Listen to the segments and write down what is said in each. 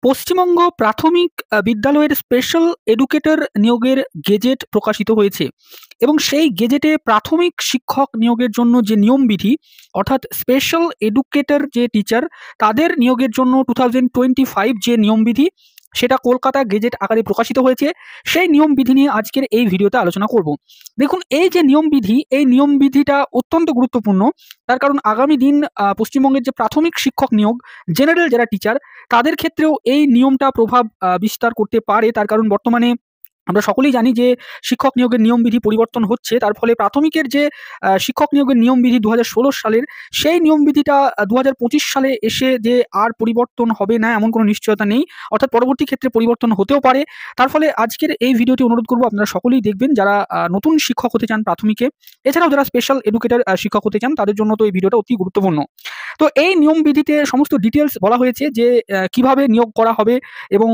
পশ্চিমবঙ্গ প্রাথমিক বিদ্যালয়ের special educator নিয়োগের গেজেট প্রকাশিত হয়েছে এবং সেই গেজেটে প্রাথমিক শিক্ষক নিয়োগের জন্য যে নিয়মবিধি অর্থাৎ স্পেশাল এডুকেটর যে টিচার তাদের নিয়োগের জন্য 2025 যে নিয়মবিধি সেটা কলকাতা গেজেট আকারে প্রকাশিত হয়েছে। সেই নিয়মবিধি নিয়ে আজকের এই ভিডিওতে আলোচনা করব। দেখুন, এই যে নিয়মবিধি এই নিয়মবিধিটা অত্যন্ত গুরুত্বপূর্ণ। তার কারণ আগামী দিন পশ্চিমবঙ্গের যে প্রাথমিক শিক্ষক নিয়োগ জেনারেল যারা টিচার তাদের ক্ষেত্রেও এই নিয়মটা প্রভাব বিস্তার করতে পারে। তার কারণ বর্তমানে আমরা সকলেই জানি যে শিক্ষক নিয়োগের নিয়মবিধি পরিবর্তন হচ্ছে। তার ফলে প্রাথমিকের যে শিক্ষক নিয়োগের নিয়মবিধি 2016 সালের সেই নিয়মবিধিটা 2025 সালে এসে যে আর পরিবর্তন হবে না এমন কোনো নিশ্চয়তা নেই, অর্থাৎ পরবর্তী ক্ষেত্রে পরিবর্তন হতেও পারে। তার ফলে আজকের এই ভিডিওটি অনুরোধ করব আপনারা সকলেই দেখবেন যারা নতুন শিক্ষক হতে চান প্রাথমিকে, এছাড়াও যারা স্পেশাল এডুকেটর শিক্ষক হতে চান তাদের জন্য তো এই ভিডিওটা অতি গুরুত্বপূর্ণ। তো এই নিয়মবিধিতে সমস্ত ডিটেলস বলা হয়েছে যে কিভাবে নিয়োগ করা হবে এবং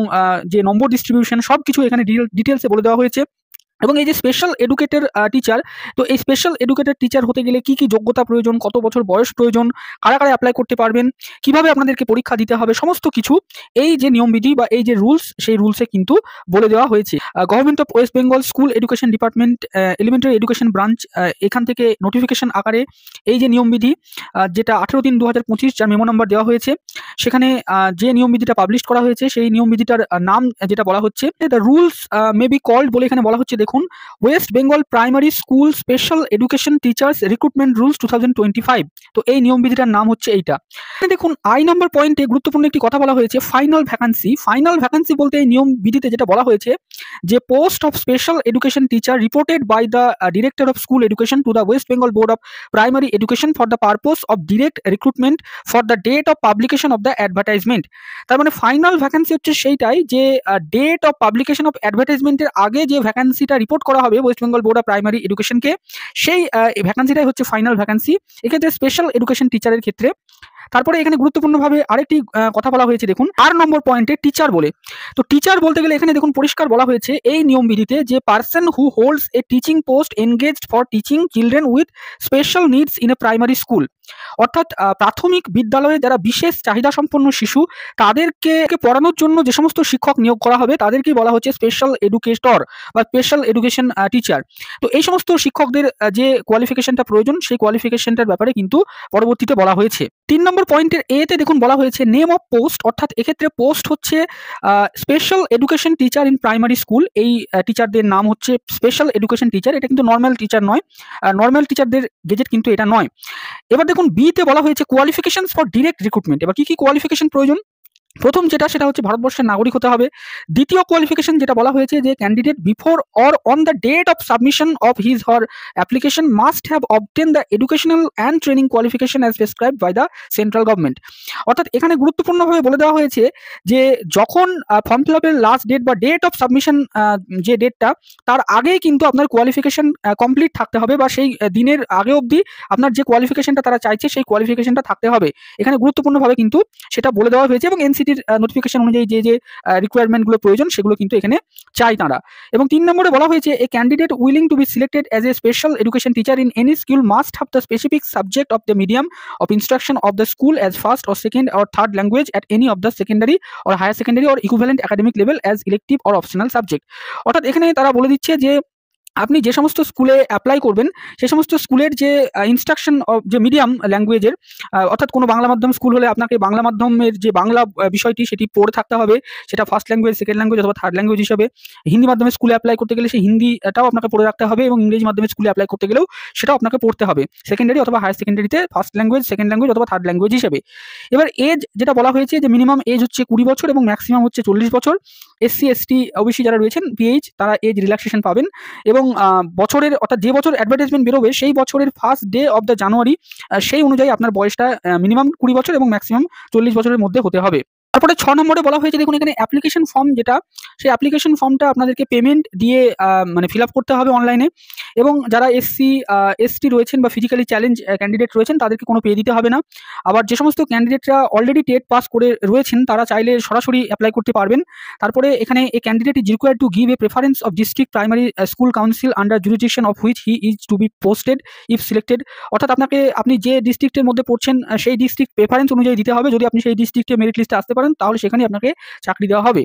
যে নম্বর ডিস্ট্রিবিউশন সবকিছু এখানে ডিটেলসে বলে দেওয়া হয়েছে। এবং এই যে স্পেশাল এডুকেটর টিচার, তো এই স্পেশাল এডুকেটর টিচার হতে গেলে কি কি যোগ্যতা প্রয়োজন, কত বছর বয়স প্রয়োজন, কারা কারা অ্যাপ্লাই করতে পারবেন, কিভাবে আপনাদেরকে পরীক্ষা দিতে হবে, সমস্ত কিছু এই যে নিয়মবিধি বা এই যে রুলস সেই রুলসে কিন্তু বলে দেওয়া হয়েছে। Government of West Bengal school education department elementary education branch এখান থেকে নোটিফিকেশন আকারে এই যে নিয়মবিধি যেটা 18-3-2025 যার মেমো নাম্বার দেওয়া হয়েছে সেখানে যে নিয়মবিধিটা পাবলিশ করা হয়েছে সেই নিয়মবিধিটার নাম যেটা বলা হচ্ছে the rules may be called বলে এখানে বলা হচ্ছে। দেখুন, West Bengal primary school special education teachers recruitment rules 2025। তো এই নিয়মবিধিটার নাম হচ্ছে এইটা। দেখুন, আই নম্বর পয়েন্টে গুরুত্বপূর্ণ একটি কথা বলা হয়েছে ফাইনাল ভ্যাকান্সি। ফাইনাল ভ্যাকান্সি বলতে এই নিয়মবিধিতে যেটা বলা হয়েছে যে post of special education teacher reported by the director of school education to the West Bengal Board of Primary Education for the purpose of direct recruitment for the date of publication of the advertisement. তার মানে final vacancy হচ্ছে সেইটাই যে date of publication of অ্যাডভার্টাইজমেন্টের আগে যে ভ্যাকান্সিটা report করা হবে West Bengal Board of Primary এডুকেশনকে, সেই ভ্যাকান্সিটাই হচ্ছে ফাইনাল ভ্যাকান্সি এক্ষেত্রে স্পেশাল এডুকেশন টিচারের ক্ষেত্রে। তারপরে এখানে গুরুত্বপূর্ণভাবে আরেকটি কথা বলা হয়েছে, দেখুন 8 নম্বর পয়েন্টে টিচার বলে। তো টিচার বলতে গেলে এখানে দেখুন পরিষ্কার বলা হয়েছে এই নিয়মবিধিতে যে person who holds A teaching post engaged for teaching children with special needs in a primary school. অর্থাৎ প্রাথমিক বিদ্যালয়ে যারা বিশেষ চাহিদা সম্পন্ন শিশু তাদেরকে পড়ানোর জন্য যে সমস্ত শিক্ষক নিয়োগ করা হবে তাদেরকেই বলা হচ্ছে স্পেশাল এডুকেটর বা স্পেশাল এডুকেশন টিচার। তো এই সমস্ত শিক্ষকদের যে কোয়ালিফিকেশনটা প্রয়োজন সেই কোয়ালিফিকেশনটার ব্যাপারে কিন্তু পরবর্তীতে বলা হয়েছে। 3 নম্বর পয়েন্টের এতে দেখুন বলা হয়েছে নেম অফ পোস্ট, অর্থাৎ এক্ষেত্রে পোস্ট হচ্ছে special education teacher in primary school. এই টিচারদের নাম হচ্ছে স্পেশাল এডুকেশন টিচার, এটা কিন্তু নর্মাল টিচার নয়, নর্মাল টিচারদের গেজেট কিন্তু এটা নয়। এবার দেখুন বিতে বলা হয়েছে কোয়ালিফিকেশনস ফর ডিরেক্ট রিক্রুটমেন্ট। এবার কি কি কোয়ালিফিকেশন প্রয়োজন? প্রথম যেটা সেটা হচ্ছে ভারতবর্ষের নাগরিক হতে হবে। দ্বিতীয় কোয়ালিফিকেশন যেটা বলা হয়েছে যে candidate before or on the date of submission of his her application must have obtained the educational and training qualification as prescribed by the central government. অর্থাৎ এখানে গুরুত্বপূর্ণভাবে বলে দেওয়া হয়েছে যে যখন ফর্ম ফিল আপের লাস্ট ডেট বা ডেট অফ সাবমিশন যে ডেটটা তার আগেই কিন্তু আপনার কোয়ালিফিকেশন কমপ্লিট থাকতে হবে বা সেই দিনের আগে অবধি আপনার যে কোয়ালিফিকেশনটা তারা চাইছে সেই কোয়ালিফিকেশনটা থাকতে হবে। এখানে গুরুত্বপূর্ণভাবে কিন্তু সেটা বলে দেওয়া হয়েছে এবং এনসিটির নোটিফিকেশন অনুযায়ী যে যে রিকোয়ারমেন্টগুলো প্রয়োজন সেগুলো কিন্তু এখানে চাই তারা। এবং 3 নম্বরে বলা হয়েছে a candidate willing to be selected as a special education teacher in any school must have the specific subject of the medium of instruction of the school as first or second or third language at any of the secondary or higher secondary or equivalent academic level as elective or optional subject. অর্থাৎ এখানে তারা বলে দিচ্ছে যে আপনি যে সমস্ত স্কুলে অ্যাপ্লাই করবেন সেই সমস্ত স্কুলের যে ইনস্ট্রাকশন অফ যে মিডিয়াম ল্যাঙ্গুয়েজের, অর্থাৎ কোনো বাংলা মাধ্যম স্কুল হলে আপনাকে বাংলা মাধ্যমের যে বাংলা বিষয়টি সেটি পড়ে থাকতে হবে, সেটা ফার্স্ট ল্যাঙ্গুয়েজ, সেকেন্ড ল্যাঙ্গুয়েজ অথবা থার্ড ল্যাঙ্গুয়েজ হিসেবে। হিন্দি মাধ্যমে স্কুলে অ্যাপ্লাই করতে গেলে সেই হিন্দিটাও আপনাকে পড়ে রাখতে হবে এবং ইংরেজি মাধ্যমে স্কুলে অ্যাপ্লাই করতে গেলেও সেটাও আপনাকে পড়তে হবে সেকেন্ডারি অথবা হায়ার সেকেন্ডারিতে ফার্স্ট ল্যাঙ্গুয়েজ, সেকেন্ড ল্যাঙ্গুয়েজ অথবা থার্ড ল্যাঙ্গুয়েজ হিসেবে। এবার এজ যেটা বলা হয়েছে যে মিনিমাম এজ হচ্ছে 20 বছর এবং ম্যাক্সিমাম হচ্ছে 40 বছর। এসসি এসটি ওবিসি যারা রয়েছেন পিএইচ তারা এজ রিল্যাক্সেশন পাবেন এবং বছরের অর্থাৎ যে বছর অ্যাডভার্টাইজমেন্ট বেরোবে সেই বছরের ফার্স্ট ডে অফ দ্য জানুয়ারি সেই অনুযায়ী আপনার বয়সটা মিনিমাম 20 বছর এবং ম্যাক্সিমাম 40 বছরের মধ্যে হতে হবে। তারপরে 6 নম্বরে বলা হয়েছে দেখুন এখানে অ্যাপ্লিকেশন ফর্ম যেটা সেই অ্যাপ্লিকেশন ফর্মটা আপনাদেরকে পেমেন্ট দিয়ে মানে ফিল আপ করতে হবে অনলাইনে এবং যারা এসসি এসটি রয়েছেন বা ফিজিক্যালি চ্যালেঞ্জ ক্যান্ডিডেট রয়েছেন তাদেরকে কোনো পে দিতে হবে না। আবার যে সমস্ত ক্যান্ডিডেটরা অলরেডি টেট পাস করে রয়েছেন তারা চাইলে সরাসরি অ্যাপ্লাই করতে পারবেন। তারপরে এখানে a candidate is required to give a preference of district primary school council under jurisdiction of which he is to be posted if selected. অর্থাৎ আপনি যে ডিস্ট্রিক্টের মধ্যে পড়ছেন সেই ডিস্ট্রিক্ট প্রেফারেন্স অনুযায়ী দিতে হবে। যদি আপনি সেই ডিস্ট্রিক্টে মেরিট লিস্টে আসতে পারেন পারেন, তাহলে সেখানে আপনাকে চাকরি দেওয়া হবে।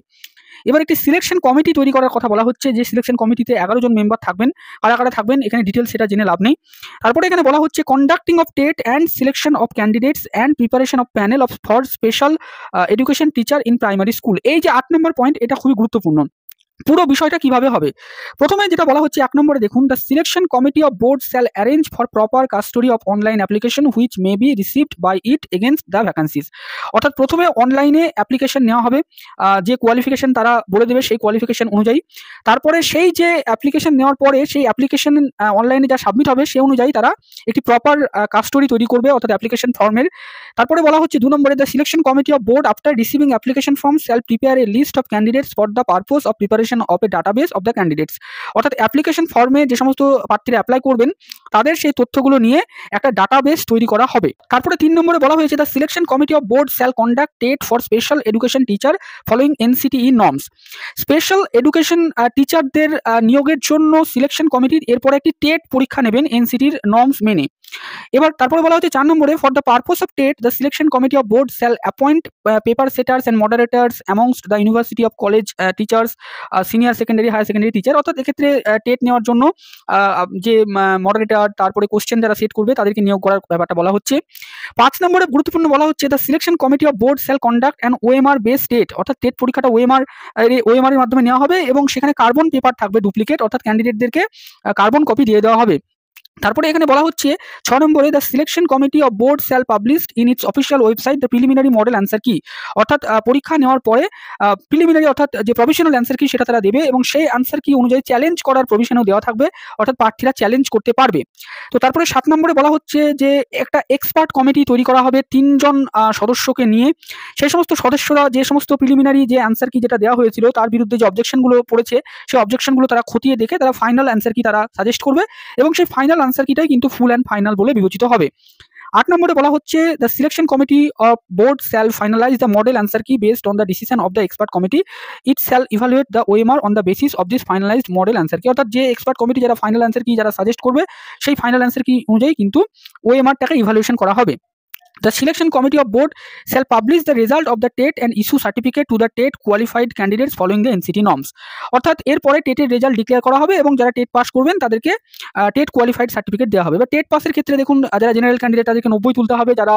এবার একটি সিলেকশন কমিটি তৈরি করার কথা বলা হচ্ছে, যে সিলেকশন কমিটিতে 11 জন মেম্বার থাকবেন। কারা কারা থাকবেন এখানে ডিটেলস সেটা জেনে লাভ নেই। তারপরে এখানে বলা হচ্ছে conducting of TET and selection of candidates and preparation of panel of for special education teacher in primary school. এই যে 8 নম্বর পয়েন্ট, এটা খুবই গুরুত্বপূর্ণ। পুরো বিষয়টা কিভাবে হবে? প্রথমে যেটা বলা হচ্ছে 1 নম্বরে দেখুন, the selection committee of board shall arrange for proper custody of online application which may be received by it against the vacancies. অর্থাৎ প্রথমে অনলাইনে অ্যাপ্লিকেশন নেওয়া হবে, যে কোয়ালিফিকেশন তারা বলে দেবে সেই কোয়ালিফিকেশন অনুযায়ী। তারপরে সেই যে অ্যাপ্লিকেশন নেওয়ার পরে সেই অ্যাপ্লিকেশন অনলাইনে যা সাবমিট হবে সেই অনুযায়ী তারা একটি প্রপার কাস্টডি তৈরি করবে, অর্থাৎ অ্যাপ্লিকেশন ফর্মের। তারপরে বলা হচ্ছে 2 নম্বরে, the selection committee of board after receiving application form shall prepare a list of candidates for the purpose of preparation of a database of the candidates. অর্থাৎ অ্যাপ্লিকেশন ফর্মে যে সমস্ত প্রার্থীরা অ্যাপ্লাই করবেন তাদের সেই তথ্যগুলো নিয়ে একটা ডাটাবেস তৈরি করা হবে। তারপরে 3 নম্বরে বলা হয়েছে, the selection committee of board shall conduct TET for special education teacher following NCTE norms. Special education টিচারদের নিয়োগের জন্য সিলেকশন কমিটির এরপরে একটি টেট পরীক্ষা নেবেন এনসিটির নর্মস মেনে। এবার তারপরে বলা হচ্ছে 4 নম্বরে, for the purpose of TET the selection committee of board shall appoint paper setters and moderators amongst the university of college teachers, senior secondary higher secondary teacher. অর্থাৎ এক্ষেত্রে টেট নেওয়ার জন্য যে মডারেটার, তারপরে কোশ্চেন যারা সেট করবে তাদেরকে নিয়োগ করার ব্যাপারটা বলা হচ্ছে। 5 নম্বরে গুরুত্বপূর্ণ বলা হচ্ছে, the selection committee of board shall conduct an OMR base TET. অর্থাৎ টেট পরীক্ষাটা ওএমআর এর মাধ্যমে নেওয়া হবে এবং সেখানে কার্বন পেপার থাকবে ডুপ্লিকেট, অর্থাৎ ক্যান্ডিডেটদেরকে কার্বন কপি দিয়ে দেওয়া হবে। তারপরে এখানে বলা হচ্ছে 6 নম্বরে, the selection committee of board shall published in it's official website the preliminary model answer key. অর্থাৎ পরীক্ষা নেওয়ার পরে প্রিলিমিনারি অর্থাৎ যে প্রভিশনাল অ্যান্সার কি সেটা তারা দেবে এবং সেই অ্যান্সার কি অনুযায়ী চ্যালেঞ্জ করার প্রভিশনও দেওয়া থাকবে, অর্থাৎ প্রার্থীরা চ্যালেঞ্জ করতে পারবে। তো তারপরে 7 নম্বরে বলা হচ্ছে যে একটা এক্সপার্ট কমিটি তৈরি করা হবে 3 জন সদস্যকে নিয়ে। সেই সমস্ত সদস্যরা যে সমস্ত প্রিলিমিনারি যে অ্যান্সার কি যেটা দেওয়া হয়েছিল তার বিরুদ্ধে যে অবজেকশনগুলো পড়েছে সেই অবজেকশনগুলো তারা খতিয়ে দেখে তারা ফাইনাল অ্যান্সার কি তারা সাজেস্ট করবে এবং সেই ফাইনাল অ্যান্সার কিটাই কিন্তু ফুল অ্যান্ড ফাইনাল বলে বিবেচিত হবে। 8 নম্বরে বলা হচ্ছে, the selection committee of board shall finalise the model answer key based on the decision of the expert committee. It shall evaluate the OMR on the basis of this finalised model answer key. অর্থাৎ যে expert committee যারা final answer key যারা suggest করবে সেই final answer কি অনুযায়ী কিন্তু ওএমআরটাকে evaluation করা হবে। The selection committee of board shall publish the result of the TET and issue certificate to the TET qualified candidates following the NCT norms. অর্থাৎ এরপরে টেটের রেজাল্ট ডিক্লেয়ার করা হবে এবং যারা টেট পাস করবেন তাদেরকে টেট কোয়ালিফাইড সার্টিফিকেট দেওয়া হবে। এবার টেট পাসের ক্ষেত্রে দেখুন, যারা জেনারেল ক্যান্ডিডেট তাদেরকে 90 তুলতে হবে, যারা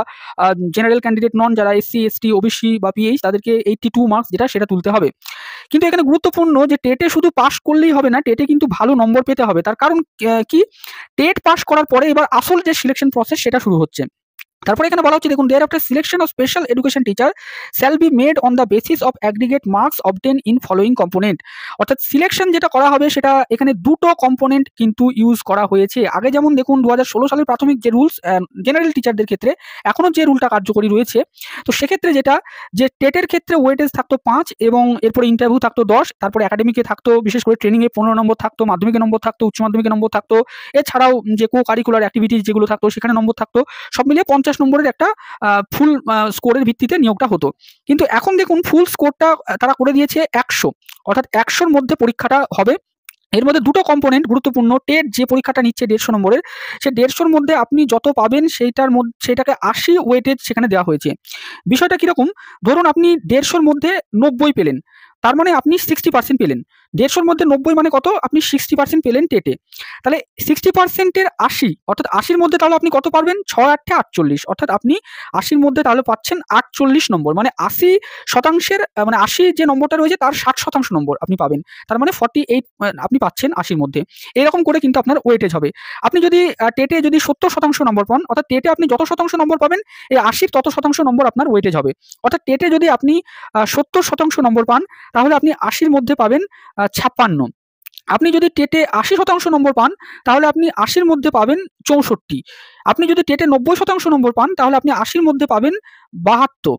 জেনারেল ক্যান্ডিডেট নন, যারা এসসি এসটি ওবিসি বা পিএইচ তাদেরকে 82 মার্কস যেটা সেটা তুলতে হবে। কিন্তু এখানে গুরুত্বপূর্ণ যে টেটে শুধু পাস করলেই হবে না, টেটে কিন্তু ভালো নম্বর পেতে হবে। তার কারণ কি, টেট পাস করার পরে এবার আসল যে সিলেকশন প্রসেস সেটা শুরু হচ্ছে। তারপরে এখানে বলা হচ্ছে দেখুন, there after selection of special education teacher shall be made on the basis of aggregate marks obtain in following component. অর্থাৎ সিলেকশন যেটা করা হবে সেটা এখানে দুটো কম্পোনেন্ট কিন্তু ইউজ করা হয়েছে। আগে যেমন দেখুন 2016 সালের প্রাথমিক যে রুলস জেনারেল টিচারদের ক্ষেত্রে এখনও যে রুলটা কার্যকরী রয়েছে, তো সেক্ষেত্রে যেটা যে টেটের ক্ষেত্রে ওয়েটেজ থাকতো 5 এবং এরপরে ইন্টারভিউ থাকতো 10, তারপরে একাডেমিকে থাকতো বিশেষ করে ট্রেনিংয়ে 15 নম্বর থাকতো, মাধ্যমিকে নম্বর থাকতো, উচ্চ মাধ্যমিকে নম্বর থাকতো, এছাড়াও যে কো কারিকুলার অ্যাক্টিভিটিস যেগুলো থাকতো সেখানে নম্বর থাকতো, সব মিলিয়ে 50 নম্বরের একটা ফুল স্কোরের ভিত্তিতে নিয়োগটা হতো। কিন্তু এখন দেখুন ফুল স্কোরটা তারা করে দিয়েছে 100, অর্থাৎ 100-র মধ্যে পরীক্ষাটা হবে। এর মধ্যে দুটো কম্পোনেন্ট গুরুত্বপূর্ণ। টেট যে পরীক্ষাটা নিচ্ছে 150 নম্বরের, সে 150-র মধ্যে আপনি যত পাবেন সেটাকে 80 ওয়েটেজ সেখানে দেওয়া হয়েছে। বিষয়টা কিরকম, ধরুন আপনি 150-র মধ্যে 90 পেলেন, তার মানে আপনি 60% পেলেন। 150-র মধ্যে 90 মানে কত, আপনি 60% পেলেন টেটে। তাহলে 60%-এর 80, অর্থাৎ 80-র মধ্যে তাহলে আপনি কত পারবেন, 6-8 48, অর্থাৎ আপনি 80-র মধ্যে তাহলে পাচ্ছেন 48 নম্বর। মানে 80% মানে 80 যে নম্বরটা রয়েছে তার 60% নম্বর আপনি পাবেন। তার মানে 48 আপনি পাচ্ছেন 80-র মধ্যে। এরকম করে কিন্তু আপনার ওয়েটেজ হবে। আপনি যদি টেটে যদি 70% নম্বর পান, অর্থাৎ টেটে আপনি যত শতাংশ নম্বর পাবেন এই 80-র তত শতাংশ নম্বর আপনার ওয়েটেজ হবে। অর্থাৎ টেটে যদি আপনি 70% নম্বর পান তাহলে আপনি 80-র মধ্যে পাবেন 56। আপনি যদি টেটে 80% নম্বর পান তাহলে আপনি 80-র মধ্যে পাবেন 64। আপনি যদি টেটে 90% নম্বর পান তাহলে আপনি 80-র মধ্যে পাবেন 72।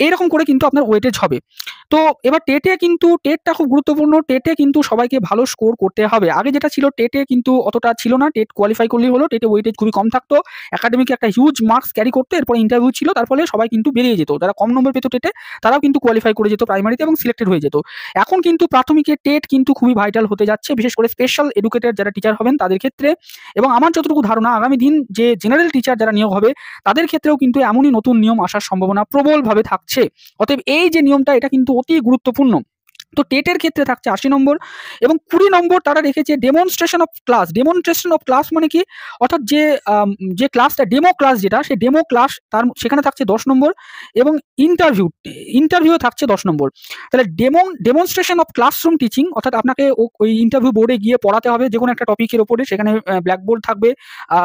এইরকম করে কিন্তু আপনার ওয়েটেজ হবে। তো এবার টেটটা খুব গুরুত্বপূর্ণ। টেটে কিন্তু সবাইকে ভালো স্কোর করতে হবে। আগে যেটা ছিল টেটে কিন্তু অতটা ছিল না, টেট কোয়ালিফাই করলেই হলো, টেটে ওয়েটেজ খুবই কম থাকতো, একাডেমিকে একটা হিউজ মার্কস ক্যারি করতে, এরপর ইন্টারভিউ ছিল, তার ফলে সবাই কিন্তু বেরিয়ে যেত। যারা কম নম্বর পেত টেটে তারাও কিন্তু কোয়ালিফাই করে যেত প্রাইমারিতে এবং সিলেক্টেড হয়ে যেত। এখন কিন্তু প্রাথমিকে টেট কিন্তু খুবই ভাইটাল হতে যাচ্ছে, বিশেষ করে স্পেশাল এডুকেটেড যারা টিচার হবেন তাদের ক্ষেত্রে। এবং আমার যতটুকু ধারণা আগামী দিন যে জেনারেল টিচার যারা নিয়োগ হবে তাদের ক্ষেত্রেও কিন্তু এমনই নতুন নিয়ম আসার সম্ভাবনা প্রবলভাবে থাকছে। অতএব এই যে নিয়মটা এটা কিন্তু অতি গুরুত্বপূর্ণ। তো টেটের ক্ষেত্রে থাকছে 80 নম্বর এবং 20 নম্বর তারা রেখেছে demonstration of class. Demonstration of class মানে কি? অর্থাৎ যে ক্লাসটা ডেমো ক্লাস যেটা, সেই ডেমো ক্লাস তার সেখানে থাকছে 10 নম্বর এবং ইন্টারভিউ থাকছে 10 নম্বর। তাহলে ডেমনস্ট্রেশন অফ ক্লাসরুম টিচিং, অর্থাৎ আপনাকে ওই ইন্টারভিউ বোর্ডে গিয়ে পড়াতে হবে যে কোনো একটা টপিকের ওপরে, সেখানে ব্ল্যাকবোর্ড থাকবে,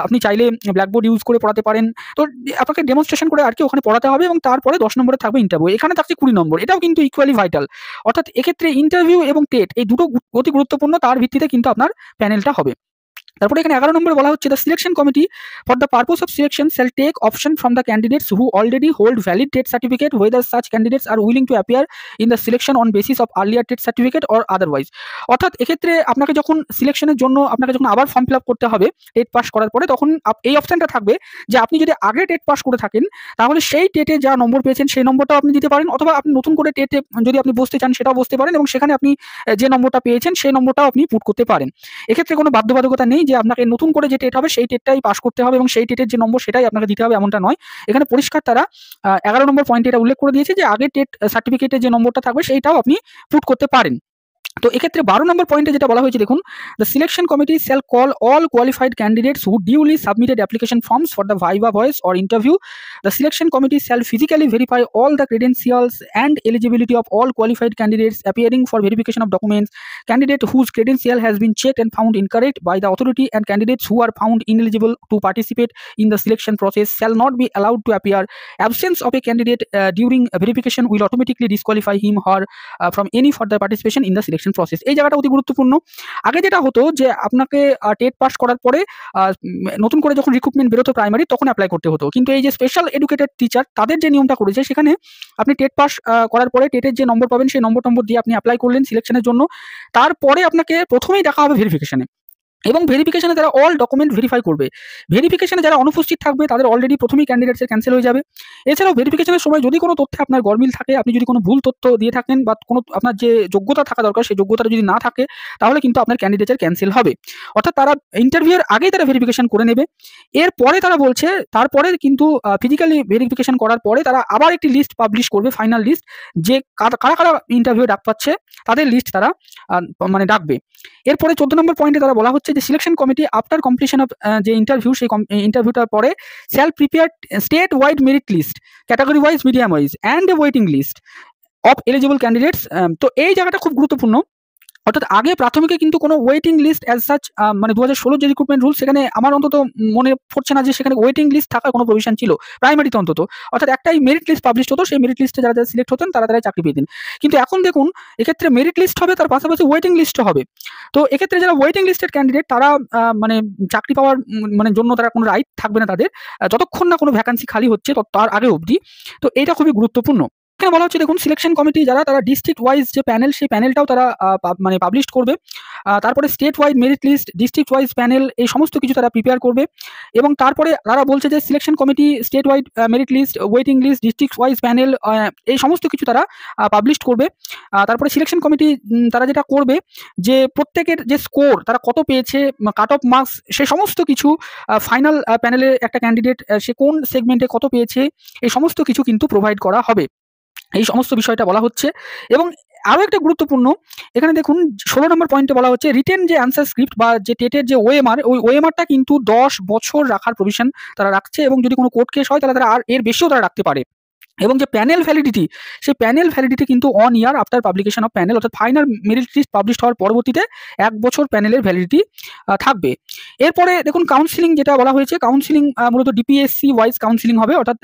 আপনি চাইলে ব্ল্যাকবোর্ড ইউজ করে পড়াতে পারেন। তো আপনাকে ডেমনস্ট্রেশন করে আর কি ওখানে পড়াতে হবে এবং তারপরে 10 নম্বরে থাকবে ইন্টারভিউ। এখানে থাকছে 20 নম্বর, এটাও কিন্তু ইকুয়ালি ভাইটাল। অর্থাৎ এক্ষেত্রে ইন্টারভিউ এবং টেট এই দুটো অতি গুরুত্বপূর্ণ, তার ভিত্তিতে কিন্তু আপনার প্যানেলটা হবে। তারপরে এখানে 11 নম্বরে বলা হচ্ছে the selection committee for the purpose of selection shall take option from the candidates who already hold valid TET certificate whether such candidates are willing to appear in the selection on basis of earlier TET certificate or otherwise. অর্থাৎ এক্ষেত্রে আপনাকে যখন সিলেকশনের জন্য আপনাকে যখন আবার form fill up করতে হবে টেট পাস করার পরে, তখন এই অপশনটা থাকবে যে আপনি যদি আগে টেট পাস করে থাকেন তাহলে সেই টেটে যা নম্বর পেয়েছেন সেই নম্বরটাও আপনি দিতে পারেন, অথবা আপনি নতুন করে টেটে যদি আপনি বসতে চান সেটাও বসতে পারেন এবং সেখানে আপনি যে নম্বরটা পেয়েছেন সেই নম্বরটাও আপনি পুট করতে পারেন। এক্ষেত্রে কোনো বাধ্যবাধকতা নেই যে আপনাকে নতুন করে যে টেট হবে সেই টেটটাই পাস করতে হবে এবং সেই টেটের যে নম্বর সেটাই আপনাকে দিতে হবে, এমনটা নয়। এখানে পরিষ্কার তারা 11 নম্বর পয়েন্টে এটা উল্লেখ করে দিয়েছে যে আগে টেট সার্টিফিকেটের যে নম্বরটা থাকবে সেইটাও আপনি পুট করতে পারেন। তো এক্ষেত্রে 12 নম্বর পয়েন্টে যেটা বলা হয়েছে দেখুন, the selection committee shall call all qualified candidates who duly submitted application forms for the viva voce or interview. The selection committee shall physically verify all the credentials and eligibility of all qualified candidates appearing for verification of documents. Candidate whose credential has been checked and found incorrect by the authority and candidates who are found ineligible to participate in the selection process shall not be allowed to appear. Absence of a candidate during verification will automatically disqualify him or from any further participation in the selection process. এই জায়গাটা অতি গুরুত্বপূর্ণ। আগে যেটা হতো যে আপনাকে TET pass করার পরে নতুন করে যখন রিক্রুটমেন্ট বেরোতো প্রাইমারি, তখন অ্যাপ্লাই করতে হতো, কিন্তু এই যে স্পেশাল এডুকেটেড টিচার তাদের যে নিয়মটা করেছে সেখানে আপনি টেট পাস করার পরে টেটের যে নম্বর পাবেন সেই নম্বর দিয়ে আপনি অ্যাপ্লাই করলেন সিলেকশনের জন্য, তারপরে আপনাকে প্রথমেই দেখা হবে ভেরিফিকেশনে এবং ভেরিফিকেশনে তারা অল ডকুমেন্ট ভেরিফাই করবে। ভেরিফিকেশনে যারা অনুপস্থিত থাকবে তাদের অলরেডি প্রথমেই ক্যান্ডিডেটসের ক্যান্সেল হয়ে যাবে। এছাড়াও ভেরিফিকেশনের সময় যদি কোনো তথ্যে আপনার গরমিল থাকে, আপনি যদি কোনো ভুল তথ্য দিয়ে থাকেন বা কোনো আপনার যে যোগ্যতা থাকা দরকার সেই যোগ্যতাটা যদি না থাকে, তাহলে কিন্তু আপনার ক্যান্ডিডেটের ক্যান্সেল হবে। অর্থাৎ তারা ইন্টারভিউর আগেই তারা ভেরিফিকেশন করে নেবে। এরপরে তারা বলছে তারপরে কিন্তু ফিজিক্যালি ভেরিফিকেশন করার পরে তারা আবার একটি লিস্ট পাবলিশ করবে, ফাইনাল লিস্ট, যে কারা কারা ইন্টারভিউ ডাক পাচ্ছে তাদের লিস্ট তারা মানে ডাকবে। এরপরে 14 নম্বর পয়েন্টে তারা বলা হচ্ছে যে selection committee after completion of যে ইন্টারভিউ, সেই ইন্টারভিউটার পরে shall prepare state wide merit list, category wise, medium wise and a waiting list of eligible candidates. তো এই জায়গাটা খুব গুরুত্বপূর্ণ। অর্থাৎ আগে প্রাথমিকে কিন্তু কোনো ওয়েটিং লিস্ট অ্যাজ সাচ মানে 2016 যে রিক্রুটমেন্ট রুল, সেখানে আমার অন্তত মনে পড়ছে না যে সেখানে ওয়েটিং লিস্ট থাকার কোনো প্রভিশন ছিল প্রাইমারিতে অন্তত। অর্থাৎ একটাই মেরিট লিস্ট পাবলিশ হতো, সেই মেরিট লিস্টে যারা সিলেক্ট হতেন তারা চাকরি পেতেন। কিন্তু এখন দেখুন এক্ষেত্রে মেরিট লিস্ট হবে, তার পাশাপাশি ওয়েটিং লিস্টও হবে। তো এক্ষেত্রে যারা ওয়েটিং লিস্টের ক্যান্ডিডেট তারা মানে চাকরি পাওয়ার মানে জন্য তারা কোনো রাইট থাকবে না তাদের, যতক্ষণ না কোনো ভ্যাকান্সি খালি হচ্ছে তার আগে অবধি। তো এটা খুবই গুরুত্বপূর্ণ। এখানে বলা হচ্ছে দেখুন সিলেকশন কমিটি তারা ডিস্ট্রিক্ট ওয়াইজ যে প্যানেল, সেই প্যানেলটাও তারা মানে পাবলিশ করবে। তারপরে state wide merit list, district wise panel, এই সমস্ত কিছু তারা প্রিপেয়ার করবে। এবং তারপরে তারা বলছে যে selection committee state wide merit list, waiting list, district wise panel, এই সমস্ত কিছু তারা পাবলিশ করবে। তারপরে সিলেকশন কমিটি তারা যেটা করবে যে প্রত্যেকের যে স্কোর তারা কত পেয়েছে, কাট অফ মার্কস, সে সমস্ত কিছু ফাইনাল প্যানেলে একটা ক্যান্ডিডেট সে কোন সেগমেন্টে কত পেয়েছে, এই সমস্ত কিছু কিন্তু প্রোভাইড করা হবে। এই সমস্ত বিষয়টা বলা হচ্ছে। এবং আরও একটা গুরুত্বপূর্ণ, এখানে দেখুন 16 নম্বর পয়েন্টে বলা হচ্ছে রিটেন যে অ্যান্সার স্ক্রিপ্ট বা যে টেটের যে ওএমআর, ওই ওএমআরটা কিন্তু 10 বছর রাখার প্রভিশন তারা রাখছে এবং যদি কোনো কোর্ট কেস হয় তাহলে তারা আর এর বেশিও তারা রাখতে পারে। এবং যে প্যানেল ভ্যালিডিটি, সেই প্যানেল ভ্যালিডিটি কিন্তু 1 year after publication of panel, অর্থাৎ ফাইনাল মেরিট লিস্ট পাবলিশ হওয়ার পরবর্তীতে 1 বছর প্যানেলের ভ্যালিডিটি থাকবে। এরপরে দেখুন কাউন্সিলিং যেটা বলা হয়েছে, কাউন্সিলিং মূলত ডিপিএসসি ওয়াইজ কাউন্সিলিং হবে, অর্থাৎ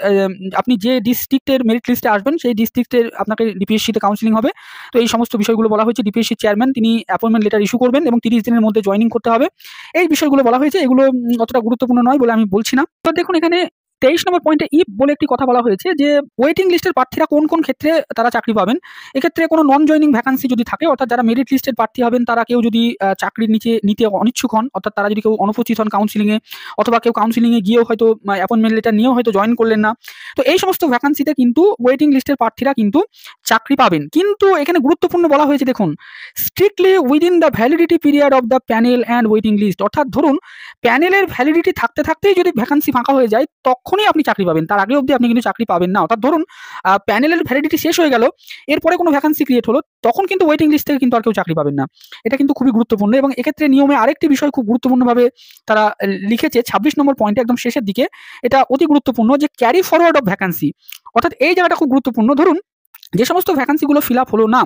আপনি যে ডিস্ট্রিক্টের মেরিট লিস্টে আসবেন সেই ডিস্ট্রিক্টের আপনাকে ডিপিএসসিতে কাউন্সিলিং হবে। তো এই সমস্ত বিষয়গুলো বলা হয়েছে। ডিপিএসসি চেয়ারম্যান তিনি অ্যাপয়েন্টমেন্ট লেটার ইস্যু করবেন এবং 30 দিনের মধ্যে জয়েনিং করতে হবে। এই বিষয়গুলো বলা হয়েছে, এগুলো অতটা গুরুত্বপূর্ণ নয় বলে আমি বলছি না। তো দেখুন এখানে 23 নম্বর পয়েন্টে ইফ বলে একটি কথা বলা হয়েছে যে ওয়েটিং লিস্টের প্রার্থীরা কোন কোন ক্ষেত্রে তারা চাকরি পাবেন। এক্ষেত্রে কোনো নন জয়নিং ভ্যাকান্সি যদি থাকে, অর্থাৎ যারা মেরিট লিস্টের প্রার্থী হবেন তারা কেউ যদি চাকরির নিতে অনিচ্ছুক হন, অর্থাৎ তারা যদি কেউ অনুপস্থিত হন কাউন্সিলিংয়ে, অথবা কেউ কাউন্সিলিংয়ে গিয়েও হয়তো অ্যাপয়েন্টমেন্ট লেটার নিয়েও হয়তো জয়েন করলেন না, তো এই সমস্ত ভ্যাকান্সিতে কিন্তু ওয়েটিং লিস্টের প্রার্থীরা কিন্তু চাকরি পাবেন। কিন্তু এখানে গুরুত্বপূর্ণ বলা হয়েছে, দেখুন, strictly within the validity period of the panel and waiting list, অর্থাৎ ধরুন প্যানেলের ভ্যালিডিটি থাকতে থাকতেই যদি ভ্যাকান্সি ফাঁকা হয়ে যায় তখনই আপনি চাকরি পাবেন, তার আগে অবধি আপনি কিন্তু চাকরি পাবেন না। অর্থাৎ ধরুন প্যানেলের ভ্যালিডিটি শেষ হয়ে গেল, এরপরে কোনো ভ্যাকান্সি ক্রিয়েট হলো, তখন কিন্তু ওয়েটিং লিস্ট থেকে কিন্তু আর কেউ চাকরি পাবেন না। এটা কিন্তু খুবই গুরুত্বপূর্ণ। এবং এক্ষেত্রে নিয়মে আরেকটি বিষয় খুব গুরুত্বপূর্ণভাবে তারা লিখেছে 26 নম্বর পয়েন্টে একদম শেষের দিকে, এটা অতি গুরুত্বপূর্ণ, যে ক্যারি ফরওয়ার্ড অফ ভ্যাকান্সি। অর্থাৎ এই জায়গাটা খুব গুরুত্বপূর্ণ। ধরুন যে সমস্ত ভ্যাকান্সিগুলো ফিল আপ হলো না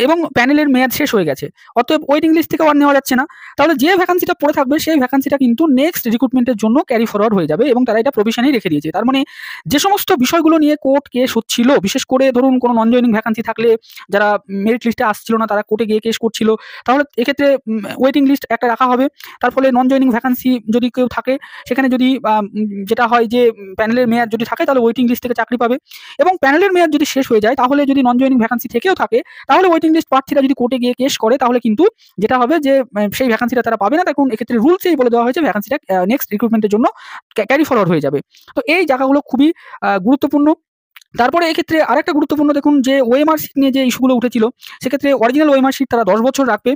এবং প্যানেলের মেয়াদ শেষ হয়ে গেছে, অতএব ওয়েটিং লিস্ট থেকে আর নেওয়া যাচ্ছে না, তাহলে যে ভ্যাকান্সিটা পড়ে থাকবে সেই ভ্যাকান্সিটা কিন্তু নেক্সট রিক্রুটমেন্টের জন্য ক্যারি ফরওয়ার্ড হয়ে যাবে, এবং তারা এটা প্রভিশনেই রেখে দিয়েছে। তার মানে যে সমস্ত বিষয়গুলো নিয়ে কোর্ট কেস হচ্ছিল, বিশেষ করে ধরুন কোনো নন জয়নিং ভ্যাকান্সি থাকলে যারা মেরিট লিস্টে আসছিল না তারা কোর্টে গিয়ে কেস করছিল, তাহলে এক্ষেত্রে ওয়েটিং লিস্ট একটা রাখা হবে। তার ফলে নন জয়নিং ভ্যাকান্সি যদি কেউ থাকে সেখানে যদি যেটা হয় যে প্যানেলের মেয়াদ যদি থাকে তাহলে ওয়েটিং লিস্ট থেকে চাকরি পাবে, এবং প্যানেলের মেয়াদ যদি শেষ হয়ে যায় তাহলে যদি নন জয়নিং ভ্যাকান্সি থেকেও থাকে তাহলে ওয়েটিং লিস্ট প্রার্থীরা যদি কোর্টে গিয়ে কেস করে তাহলে কিন্তু যেটা হবে যে সেই ভ্যাকান্সিটা তারা পাবে না। তখন এক্ষেত্রে রুলসেই বলে দেওয়া হয়েছে ভ্যাকান্সিটা নেক্সট রিক্রুটমেন্টের জন্য ক্যারি ফরওয়ার্ড হয়ে যাবে। তো এই জায়গাগুলো খুবই গুরুত্বপূর্ণ। তারপরে এক্ষেত্রে আরেকটা গুরুত্বপূর্ণ, দেখুন যে ওএমআর শিট নিয়ে যে ইস্যুগুলো উঠেছিল, সেক্ষেত্রে অরিজিনাল ওএমআর শিট তারা 10 বছর রাখবে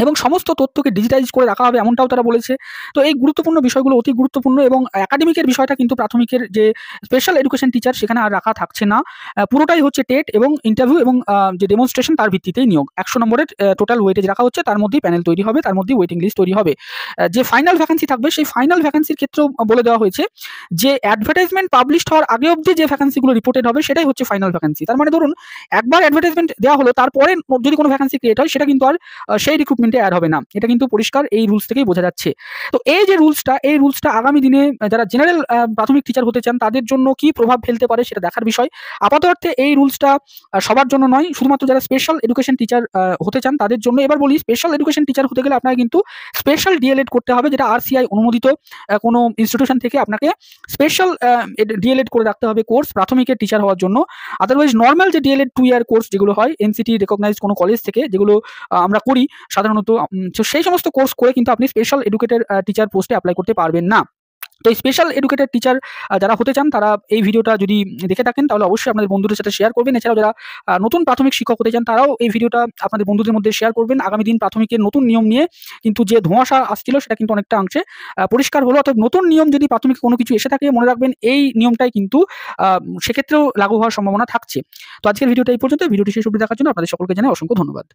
এবং সমস্ত তথ্যকে ডিজিটাইজ করে রাখা হবে, এমনটাও তারা বলেছে। তো এই গুরুত্বপূর্ণ বিষয়গুলো অতি গুরুত্বপূর্ণ। এবং একাডেমিকের বিষয়টা কিন্তু প্রাথমিকের যে স্পেশাল এডুকেশন টিচার সেখানে আর রাখা থাকছে না, পুরোটাই হচ্ছে টেট এবং ইন্টারভিউ এবং যে ডেমনস্ট্রেশন তার ভিত্তিতেই নিয়োগ। 100 নম্বরের টোটাল ওয়েটেজ রাখা হচ্ছে, তার মধ্যেই প্যানেল তৈরি হবে, তার মধ্যেই ওয়েটিং লিস্ট তৈরি হবে। যে ফাইনাল ভ্যাকান্সি থাকবে সেই ফাইনাল ভ্যাকান্সির ক্ষেত্রেও বলে দেওয়া হয়েছে যে অ্যাডভার্টাইজমেন্ট পাবলিশ হওয়ার আগে অবধি যে ভ্যাকান্সিগুলো রিপোর্টেড হবে সেটাই হচ্ছে ফাইনাল ভ্যাকান্সি। তার মানে ধরুন একবার অ্যাডভার্টাইজমেন্ট দেওয়া হলো, তারপরে যদি কোনো ভ্যাকান্সি ক্রিয়েট হয় সেটা কিন্তু আর সেই রিক্রুটমেন্টে অ্যাড হবে না, এটা কিন্তু পরিষ্কার এই রুলস থেকেই বোঝা যাচ্ছে। তো এই যে রুলসটা আগামী দিনে যারা জেনারেল প্রাথমিক টিচার হতে চান তাদের জন্য কি প্রভাব ফেলতে পারে সেটা দেখার বিষয়। আপাতত অর্থে এই রুলসটা সবার জন্য নয়, শুধুমাত্র যারা স্পেশাল এডুকেশন টিচার হতে চান তাদের জন্য। এবার বলি, স্পেশাল এডুকেশন টিচার হতে গেলে আপনাকে কিন্তু স্পেশাল ডিএলএড করতে হবে, যেটা আরসিআই অনুমোদিত কোনো ইনস্টিটিউশন থেকে আপনাকে স্পেশাল ডিএলএড করে রাখতে হবে কোর্স প্রাথমিকের টিচার হওয়ার জন্য। আদারওয়াইজ নর্মাল যে ডিএলএড 2 ইয়ার কোর্স যেগুলো হয় এনসিটি রেকগনাইজড কোনো কলেজ থেকে, যেগুলো আমরা করি সাধারণত, সেই সমস্ত কোর্স করে কিন্তু আপনি স্পেশাল এডুকেটেড টিচার পোস্টে অ্যাপ্লাই করতে পারবেন না। তো এই স্পেশাল এডুকেটেড টিচার যারা হতে চান তারা এই ভিডিওটা যদি দেখে থাকেন তাহলে অবশ্যই আপনাদের বন্ধুদের সাথে শেয়ার করবেন। এছাড়াও যারা নতুন প্রাথমিক শিক্ষক হতে চান তারাও এই ভিডিওটা আপনাদের বন্ধুদের মধ্যে শেয়ার করবেন। আগামী দিন প্রাথমিকের নতুন নিয়ম নিয়ে কিন্তু যে ধোঁয়াশা আসছিল সেটা কিন্তু অনেকটা অংশে পরিষ্কার হলো। অর্থাৎ নতুন নিয়ম যদি প্রাথমিক কোনো কিছু এসে থাকে মনে রাখবেন এই নিয়মটাই কিন্তু সেক্ষেত্রেও লাগু হওয়ার সম্ভাবনা থাকছে। তো আজকের ভিডিওটা এই পর্যন্ত। ভিডিওটি শেষ অবধি দেখার জন্য আপনাদের সকলকে জানাই অসংখ্য ধন্যবাদ।